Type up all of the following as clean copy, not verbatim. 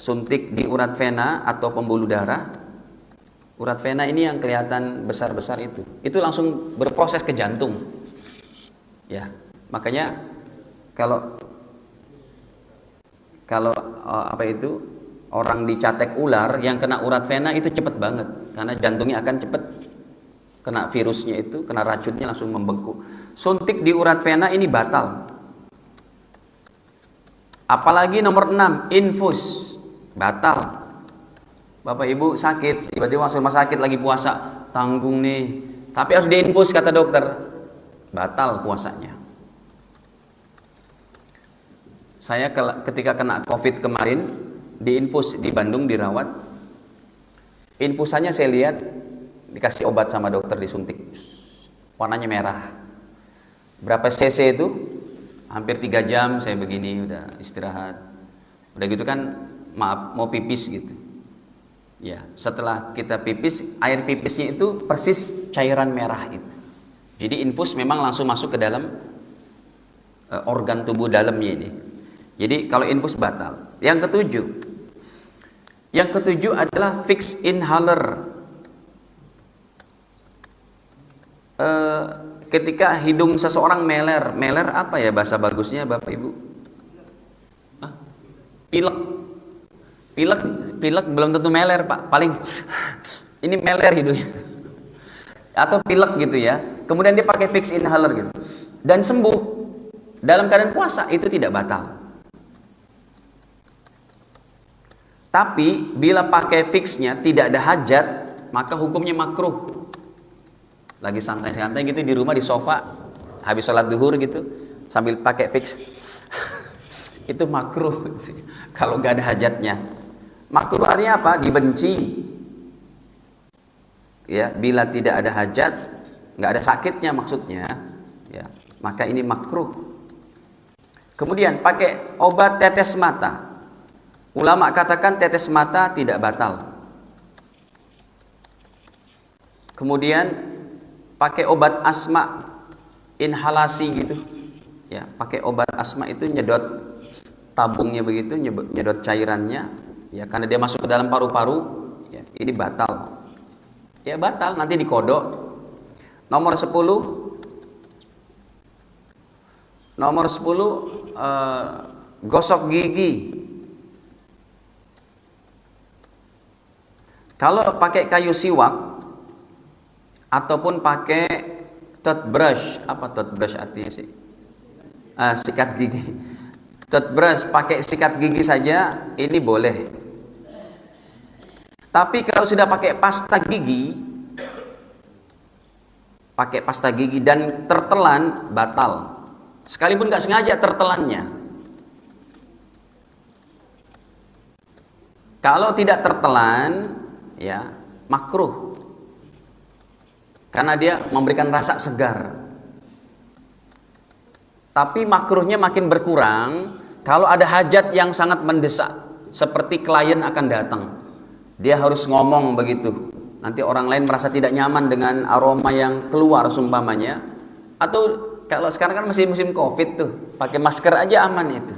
suntik di urat vena atau pembuluh darah. Urat vena ini yang kelihatan besar-besar itu langsung berproses ke jantung. Ya, makanya kalau orang dicatek ular yang kena urat vena itu cepet banget, karena jantungnya akan cepet kena virusnya itu, kena racunnya langsung membengkak. Suntik di urat vena ini batal. Apalagi nomor 6, infus, batal. Bapak Ibu sakit, tiba-tiba masuk rumah sakit lagi puasa, tanggung nih, tapi harus diinfus kata dokter, batal puasanya. Saya ketika kena COVID kemarin, diinfus di Bandung, dirawat. Infusannya saya lihat dikasih obat sama dokter, disuntik, warnanya merah. Berapa cc itu? Hampir 3 jam saya begini, udah istirahat. Udah gitu kan, maaf, mau pipis gitu. Ya, setelah kita pipis, air pipisnya itu persis cairan merah itu. Jadi infus memang langsung masuk ke dalam organ tubuh dalamnya ini. Jadi kalau infus batal. Yang ketujuh adalah fixed inhaler. Ketika hidung seseorang meler apa ya bahasa bagusnya Bapak Ibu? Pilek belum tentu meler Pak, paling ini meler hidungnya, atau pilek gitu ya. Kemudian dia pakai fixed inhaler gitu dan sembuh dalam keadaan puasa, itu tidak batal. Tapi bila pakai fixnya tidak ada hajat, maka hukumnya makruh. Lagi santai-santai gitu di rumah di sofa, habis sholat duhur gitu, sambil pakai fix, itu makruh kalau nggak ada hajatnya. Makruh artinya apa? Dibenci. Ya, bila tidak ada hajat, nggak ada sakitnya maksudnya, ya, maka ini makruh. Kemudian pakai obat tetes mata. Ulama katakan tetes mata tidak batal. Kemudian pakai obat asma, inhalasi gitu. Ya, pakai obat asma itu nyedot tabungnya begitu, nyedot cairannya. Ya, karena dia masuk ke dalam paru-paru, ya, ini batal. Ya batal, nanti dikodok. Nomor 10 gosok gigi. Kalau pakai kayu siwak ataupun pakai toothbrush, apa toothbrush artinya sih? Sikat gigi. Toothbrush pakai sikat gigi saja ini boleh. Tapi kalau sudah pakai pasta gigi dan tertelan, batal. Sekalipun nggak sengaja tertelannya. Kalau tidak tertelan, ya makruh. Karena dia memberikan rasa segar. Tapi makruhnya makin berkurang kalau ada hajat yang sangat mendesak, seperti klien akan datang. Dia harus ngomong begitu. Nanti orang lain merasa tidak nyaman dengan aroma yang keluar sumpamanya. Atau kalau sekarang kan masih musim Covid tuh, pakai masker aja aman itu.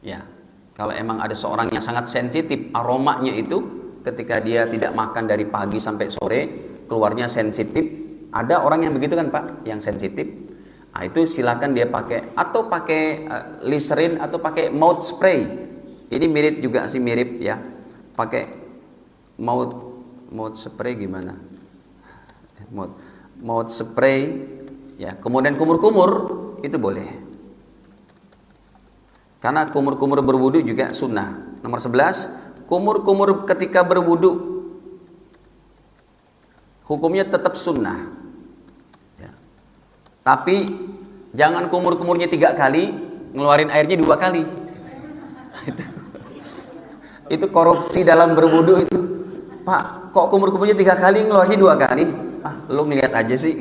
Ya, kalau emang ada seorang yang sangat sensitif aromanya itu, ketika dia tidak makan dari pagi sampai sore, keluarnya sensitif. Ada orang yang begitu kan Pak, yang sensitif. Nah, itu silakan dia pakai, atau pakai Listerine atau pakai mouth spray. Ini mirip juga sih, mirip ya. Pakai mouth spray gimana? Mouth spray ya. Kemudian kumur-kumur itu boleh. Karena kumur-kumur berwudu juga sunnah. Nomor 11, kumur-kumur ketika berwudu hukumnya tetap sunnah. Ya. Tapi jangan kumur-kumurnya 3 kali, ngeluarin airnya 2 kali. Itu korupsi dalam berwudu itu. Pak, kok kumur-kumurnya 3 kali, ngeluarnya 2 kali? Lu ngeliat aja sih.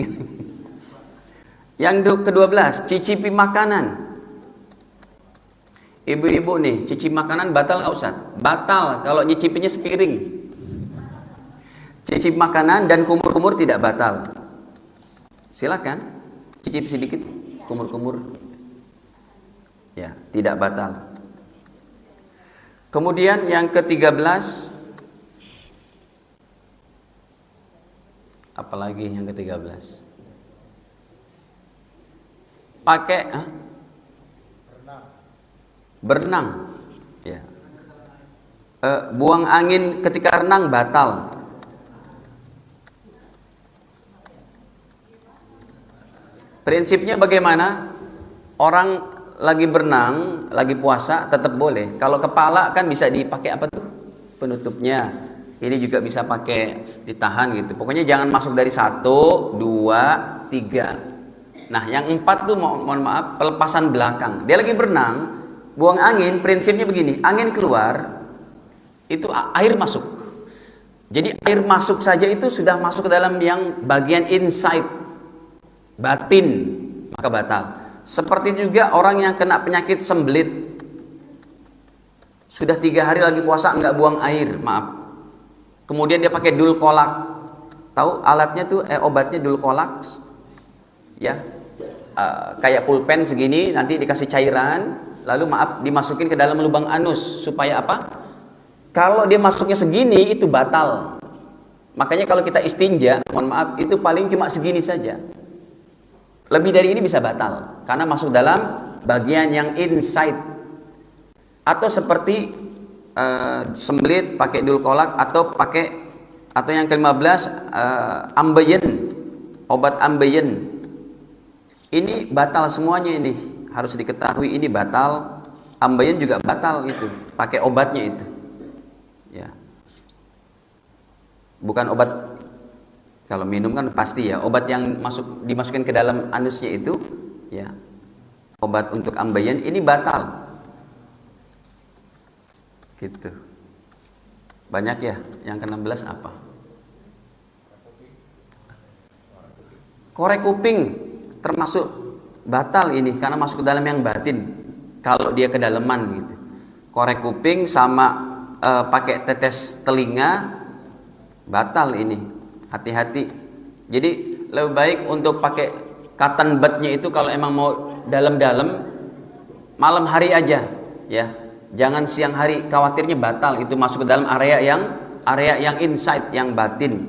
Yang ke-12, cicipi makanan. Ibu-ibu nih, cicip makanan batal nggak Ustaz? Batal kalau nyicipinya sepiring. Cicip makanan dan kumur-kumur tidak batal. Silakan cicip sedikit kumur-kumur. Ya, tidak batal. Kemudian yang ke-13, apalagi yang ke-13? Pakai berenang. Ya. Buang angin ketika renang batal. Prinsipnya bagaimana? Orang lagi berenang, lagi puasa tetap boleh. Kalau kepala kan bisa dipakai apa tuh? Penutupnya. Ini juga bisa pakai ditahan gitu. Pokoknya jangan masuk dari 1, 2, 3. Nah, yang 4 tuh mohon maaf, pelepasan belakang. Dia lagi berenang, buang angin, prinsipnya begini, angin keluar, itu air masuk. Jadi air masuk saja itu sudah masuk ke dalam yang bagian inside, batin, maka batal. Seperti juga orang yang kena penyakit sembelit, sudah 3 hari lagi puasa enggak buang air, maaf. Kemudian dia pakai dulkolak, tahu alatnya tuh obatnya dulkolak, ya, kayak pulpen segini, nanti dikasih cairan, lalu maaf dimasukin ke dalam lubang anus supaya apa? Kalau dia masuknya segini itu batal. Makanya kalau kita istinja, mohon maaf, itu paling cuma segini saja. Lebih dari ini bisa batal karena masuk dalam bagian yang inside. Atau seperti sembelit pakai dulkolak atau yang ke-15 ambeien, obat ambeien. Ini batal semuanya, ini harus diketahui, ini batal. Ambeien juga batal itu, pakai obatnya itu. Ya. Bukan obat, kalau minum kan pasti ya, obat yang dimasukin ke dalam anusnya itu, ya. Obat untuk ambeien ini batal. Gitu. Banyak ya. Yang ke-16 apa? Korek kuping termasuk batal ini karena masuk ke dalam yang batin. Kalau dia kedalaman gitu. Korek kuping sama pakai tetes telinga batal ini. Hati-hati. Jadi lebih baik untuk pakai cotton budnya itu kalau emang mau dalam-dalam malam hari aja, ya. Jangan siang hari, khawatirnya batal itu masuk ke dalam area yang inside, yang batin.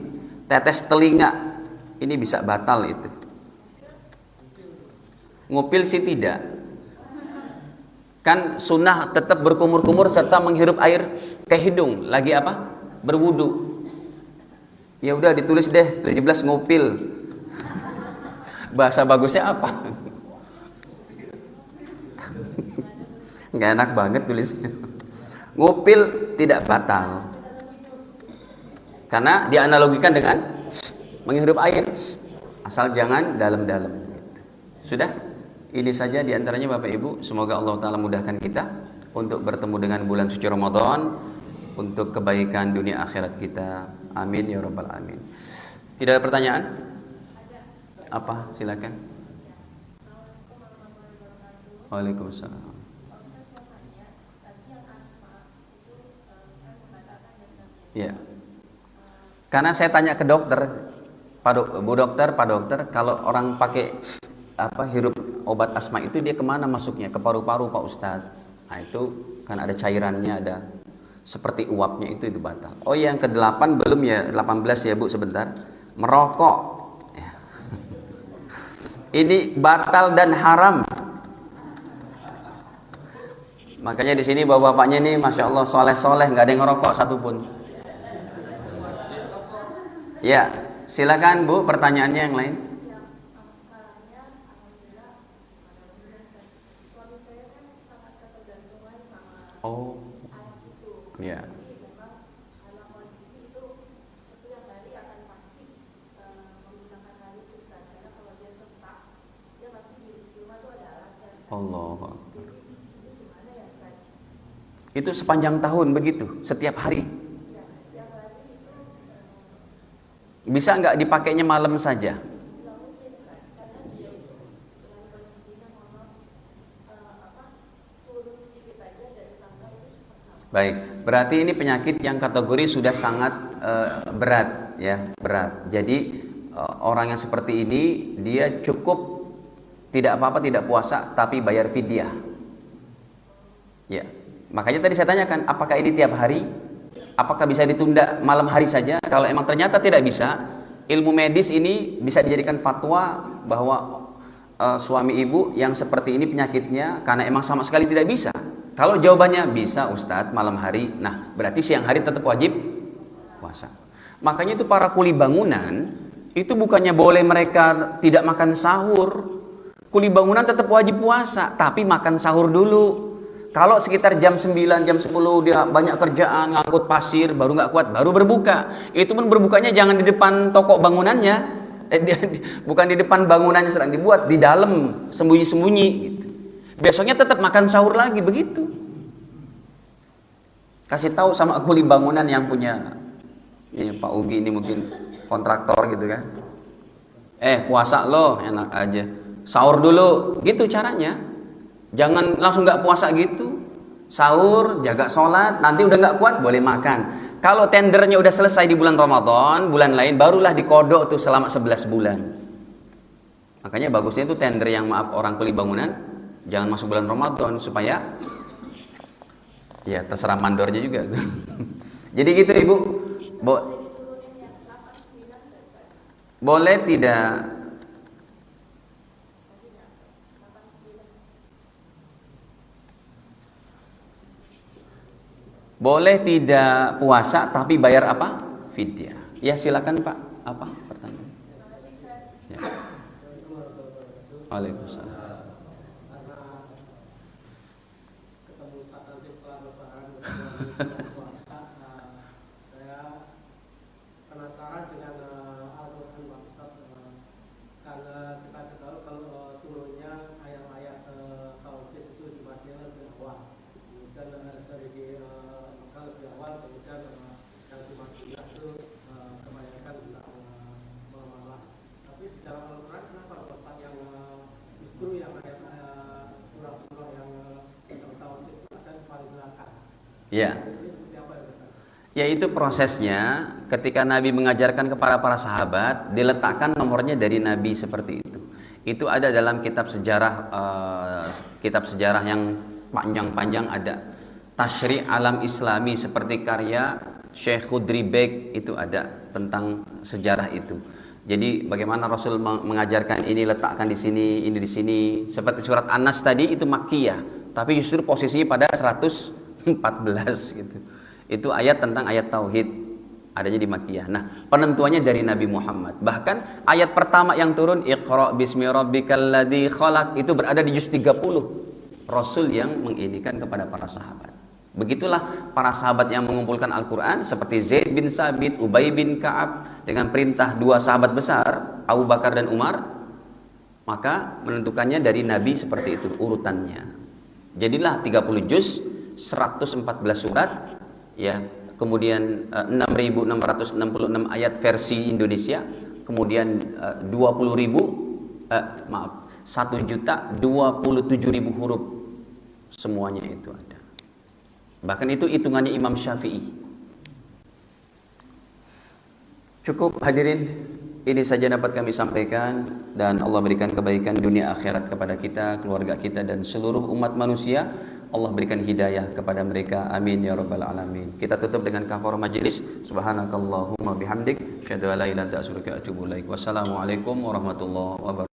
Tetes telinga ini bisa batal itu. Ngupil sih tidak. Kan sunnah tetap berkumur-kumur serta menghirup air ke hidung. Lagi apa? Berwudu. Ya udah ditulis deh 17 ngupil. Bahasa bagusnya apa? Nggak enak banget tulisnya. Ngupil tidak batal karena dianalogikan dengan menghirup air, asal jangan dalam-dalam. Sudah, ini saja diantaranya Bapak Ibu. Semoga Allah Ta'ala mudahkan kita untuk bertemu dengan bulan suci Ramadan, untuk kebaikan dunia akhirat kita. Amin ya rabbal alamin. Tidak ada pertanyaan? Apa? Silakan. Waalaikumsalam. Ya. Karena saya tanya ke dokter, Bu Dokter, Pak Dokter, kalau orang pakai hirup obat asma itu dia kemana masuknya? Ke paru-paru Pak Ustadz. Nah itu kan ada cairannya, ada seperti uapnya, itu batal. Oh yang ke-8 belum ya, 18 ya Bu, sebentar. Merokok. Ya. Ini batal dan haram. Makanya di sini bapak-bapaknya nih, masya Allah, soleh-soleh, nggak ada yang ngerokok satupun. Ya, silakan Bu, pertanyaannya yang lain. Oh, ya. Allah. Itu sepanjang tahun begitu, setiap hari. Bisa nggak dipakainya malam saja? Baik, berarti ini penyakit yang kategori sudah sangat berat, ya, berat. Jadi orang yang seperti ini dia cukup tidak apa-apa tidak puasa tapi bayar fidyah. Ya, Makanya tadi saya tanyakan, apakah ini tiap hari? Apakah bisa ditunda malam hari saja? Kalau emang ternyata tidak bisa, ilmu medis ini bisa dijadikan fatwa bahwa suami ibu yang seperti ini penyakitnya karena emang sama sekali tidak bisa. Kalau jawabannya bisa Ustadz malam hari, nah berarti siang hari tetap wajib puasa. Makanya itu para kuli bangunan itu bukannya boleh mereka tidak makan sahur. Kuli bangunan tetap wajib puasa, tapi makan sahur dulu. Kalau sekitar jam 9, jam 10 dia banyak kerjaan, ngangkut pasir, baru nggak kuat, baru berbuka. Itu pun berbukanya jangan di depan toko bangunannya, bukan di depan bangunannya sedang dibuat, di dalam sembunyi-sembunyi. Gitu. Besoknya tetap makan sahur lagi, begitu. Kasih tahu sama kuli bangunan yang punya, ya, Pak Ugi ini mungkin kontraktor gitu kan. Puasa loh, enak aja. Sahur dulu, gitu caranya. Jangan langsung nggak puasa gitu. Sahur, jaga sholat, nanti udah nggak kuat boleh makan. Kalau tendernya udah selesai di bulan Ramadan, bulan lain barulah dikodok tuh selama 11 bulan. Makanya bagusnya itu tender yang maaf orang kuli bangunan jangan masuk bulan Ramadan supaya ya terserah mandornya juga. Jadi gitu Ibu. Boleh tidak? Boleh tidak puasa tapi bayar apa? Fidyah. Ya silakan Pak. Apa pertanyaan? Ya. Waalaikumsalam. Ya. Ya itu prosesnya ketika Nabi mengajarkan kepada para sahabat diletakkan nomornya dari Nabi seperti itu. Itu ada dalam kitab sejarah yang panjang-panjang ada Tashri' Alam Islami seperti karya Syekh Khudri Beg itu ada tentang sejarah itu. Jadi bagaimana Rasul mengajarkan ini letakkan di sini, ini di sini. Seperti surat An-Nas tadi itu Makkiyah, tapi justru posisinya pada 114 gitu. Itu ayat tentang ayat tauhid adanya di Makkiyah. Nah, penentuannya dari Nabi Muhammad. Bahkan ayat pertama yang turun Iqra bismi rabbikal ladzi khalaq itu berada di juz 30. Rasul yang menginikan kepada para sahabat. Begitulah para sahabat yang mengumpulkan Al-Qur'an seperti Zaid bin Sabit, Ubay bin Ka'ab dengan perintah dua sahabat besar, Abu Bakar dan Umar, maka menentukannya dari Nabi seperti itu urutannya. Jadilah 30 juz, 114 surat, ya, kemudian 6.666 ayat versi Indonesia, kemudian 1.027.000 huruf, semuanya itu ada. Bahkan itu hitungannya Imam Syafi'i. Cukup hadirin, ini saja dapat kami sampaikan, dan Allah berikan kebaikan dunia akhirat kepada kita, keluarga kita dan seluruh umat manusia. Allah berikan hidayah kepada mereka. Amin ya rabbal alamin. Kita tutup dengan kafarah majelis. Subhanakallahumma bihamdik, asyhadu an la ilaha illa anta astaghfiruka wa atubu ilaik. Wassalamualaikum warahmatullahi wabarakatuh.